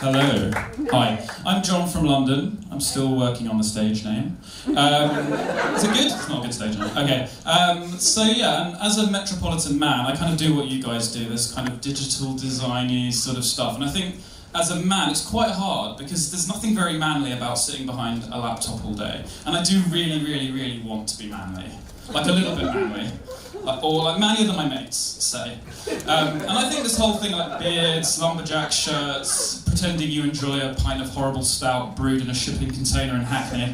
Hello. Hi. I'm John from London. I'm still working on the stage name. Is it good? It's not a good stage name. Okay. So yeah, and as a metropolitan man, I kind of do what you guys do, this kind of digital designy sort of stuff. And I think as a man, it's quite hard because there's nothing very manly about sitting behind a laptop all day. And I do really, really, really want to be manly. Like a little bit manly. Or like manlier than my mates, say. And I think this whole thing like beards, lumberjack shirts, pretending you enjoy a pint of horrible stout brewed in a shipping container in Hackney,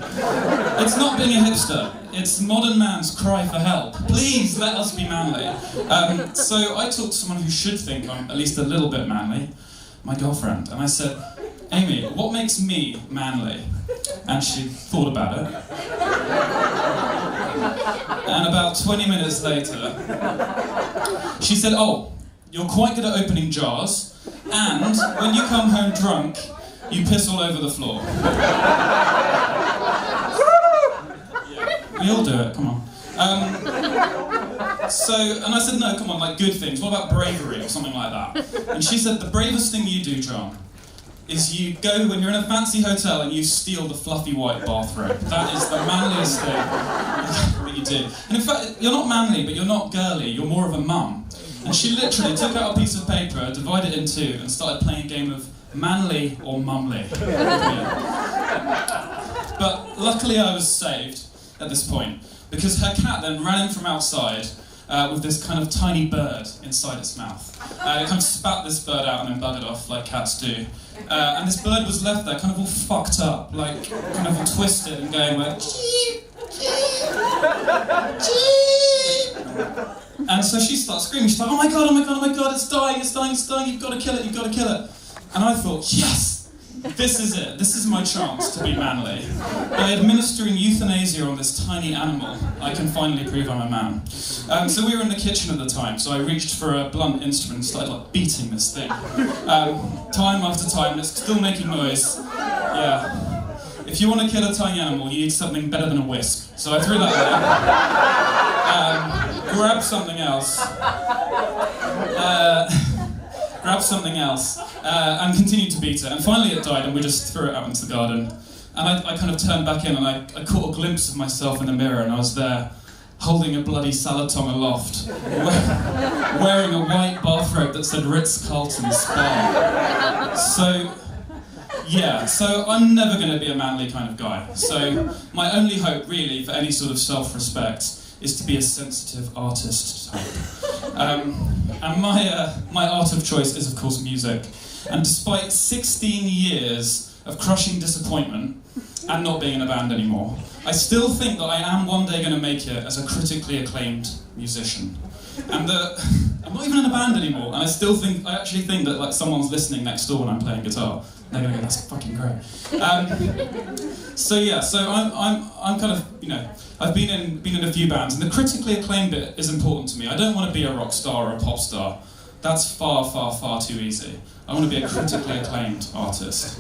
it's not being a hipster, it's modern man's cry for help. Please let us be manly. So I talked to someone who should think I'm at least a little bit manly, my girlfriend, and I said, Amy, what makes me manly? And she thought about it. And about 20 minutes later, she said, oh, you're quite good at opening jars, and when you come home drunk, you piss all over the floor. Yeah, we all do it, come on. And I said, no, come on, like good things. What about bravery or something like that? And she said, the bravest thing you do, John, is you go when you're in a fancy hotel and you steal the fluffy white bathrobe. That is the manliest thing that you do. And in fact, you're not manly, but you're not girly, you're more of a mum. And she literally took out a piece of paper, divided it in two, and started playing a game of manly or mumly. Yeah. But luckily I was saved at this point, because her cat then ran in from outside with this kind of tiny bird inside its mouth. It kind of spat this bird out and then buggered off like cats do. And this bird was left there kind of all fucked up, like kind of all twisted and going like cheep, cheep, cheep. And so she starts screaming, she's like, oh my god, oh my god, oh my god, it's dying, it's dying, it's dying, you've got to kill it, you've got to kill it. And I thought, yes! This is it. This is my chance to be manly. By administering euthanasia on this tiny animal, I can finally prove I'm a man. So we were in the kitchen at the time, so I reached for a blunt instrument and started like beating this thing. Time after time, and it's still making noise. Yeah. If you want to kill a tiny animal, you need something better than a whisk. So I threw that there. Grabbed something else. And continued to beat it. And finally it died and we just threw it out into the garden. And I kind of turned back in and I caught a glimpse of myself in the mirror, and I was there holding a bloody salad tongue aloft, wearing a white bathrobe that said Ritz-Carlton Spa. So, yeah, so I'm never going to be a manly kind of guy. So my only hope really for any sort of self-respect is to be a sensitive artist type. And my art of choice is, of course, music. And despite 16 years of crushing disappointment and not being in a band anymore, I still think that I am one day going to make it as a critically acclaimed musician. And I'm not even in a band anymore, and I actually think that like someone's listening next door when I'm playing guitar. They're going to go, that's fucking great. So yeah, so I'm kind of, you know, I've been in a few bands, and the critically acclaimed bit is important to me. I don't want to be a rock star or a pop star. That's far, far, far too easy. I want to be a critically acclaimed artist.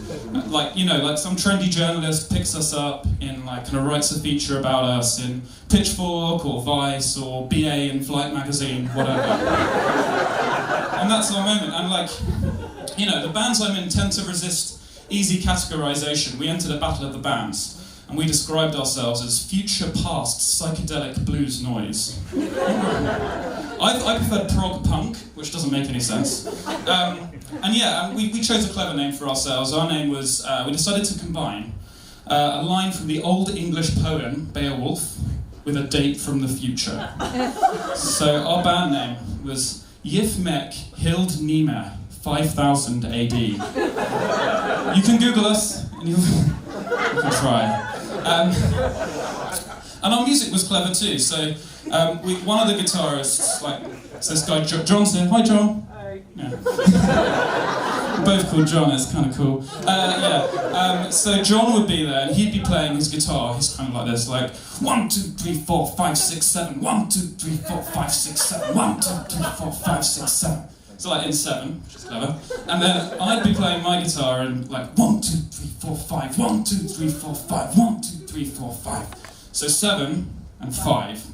Like, you know, like some trendy journalist picks us up in like, kind of writes a feature about us in Pitchfork or Vice or BA in Flight magazine, whatever. And that's our moment. And like, you know, the bands I'm in tend to resist easy categorization. We entered a battle of the bands, and we described ourselves as future past psychedelic blues noise. I preferred prog punk, which doesn't make any sense. And yeah, we chose a clever name for ourselves. Our name was, we decided to combine a line from the Old English poem, Beowulf, with a date from the future. So our band name was Yif Mek Hild Nime, 5000 AD. You can Google us, and you can try. And our music was clever too, so one of the guitarists, like, so this guy John said, hi John. Hi. Yeah. Both called John, it's kind of cool. So John would be there and he'd be playing his guitar, he's kind of like this, like 1, 2, 3, 4, 5, 6, 7, 1, 2, 3, 4, 5, 6, 7, 1, 2, 3, 4, 5, 6, 7. So like in 7, which is clever. And then I'd be playing my guitar and like 1, 2, 3, 4, 5, 1, 2, 3, 4, 5, 1, 2, 3, 4, 5. So 7 and 5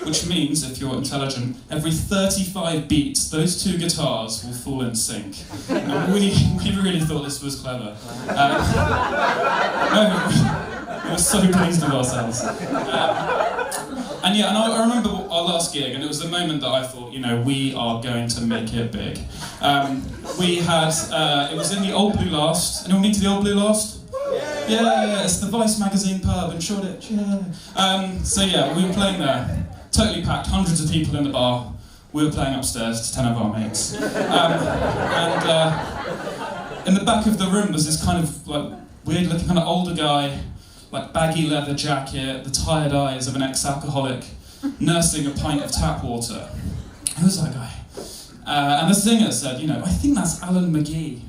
which means, if you're intelligent, every 35 beats, those two guitars will fall in sync. And we really thought this was clever. We were so pleased with ourselves. And yeah, and I remember our last gig, and it was the moment that I thought, you know, we are going to make it big. We had, it was in the Old Blue Last. Anyone been to the Old Blue Last? Yeah, it's the Vice magazine pub in Shoreditch. Yeah. So yeah, we were playing there, totally packed, hundreds of people in the bar. We were playing upstairs to 10 of our mates. And in the back of the room was this kind of like weird-looking kind of older guy, like baggy leather jacket, the tired eyes of an ex-alcoholic, nursing a pint of tap water. Who's that guy? And the singer said, you know, I think that's Alan McGee.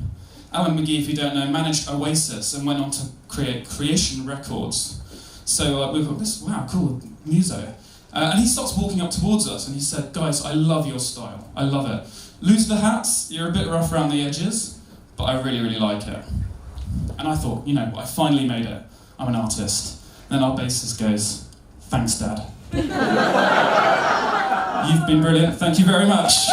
Alan McGee, if you don't know, managed Oasis and went on to create Creation Records. So we thought, this, wow, cool, muso. And he starts walking up towards us and he said, guys, I love your style, I love it. Lose the hats, you're a bit rough around the edges, but I really, really like it. And I thought, you know, I finally made it. I'm an artist. Then our bassist goes, thanks, Dad. You've been brilliant, thank you very much.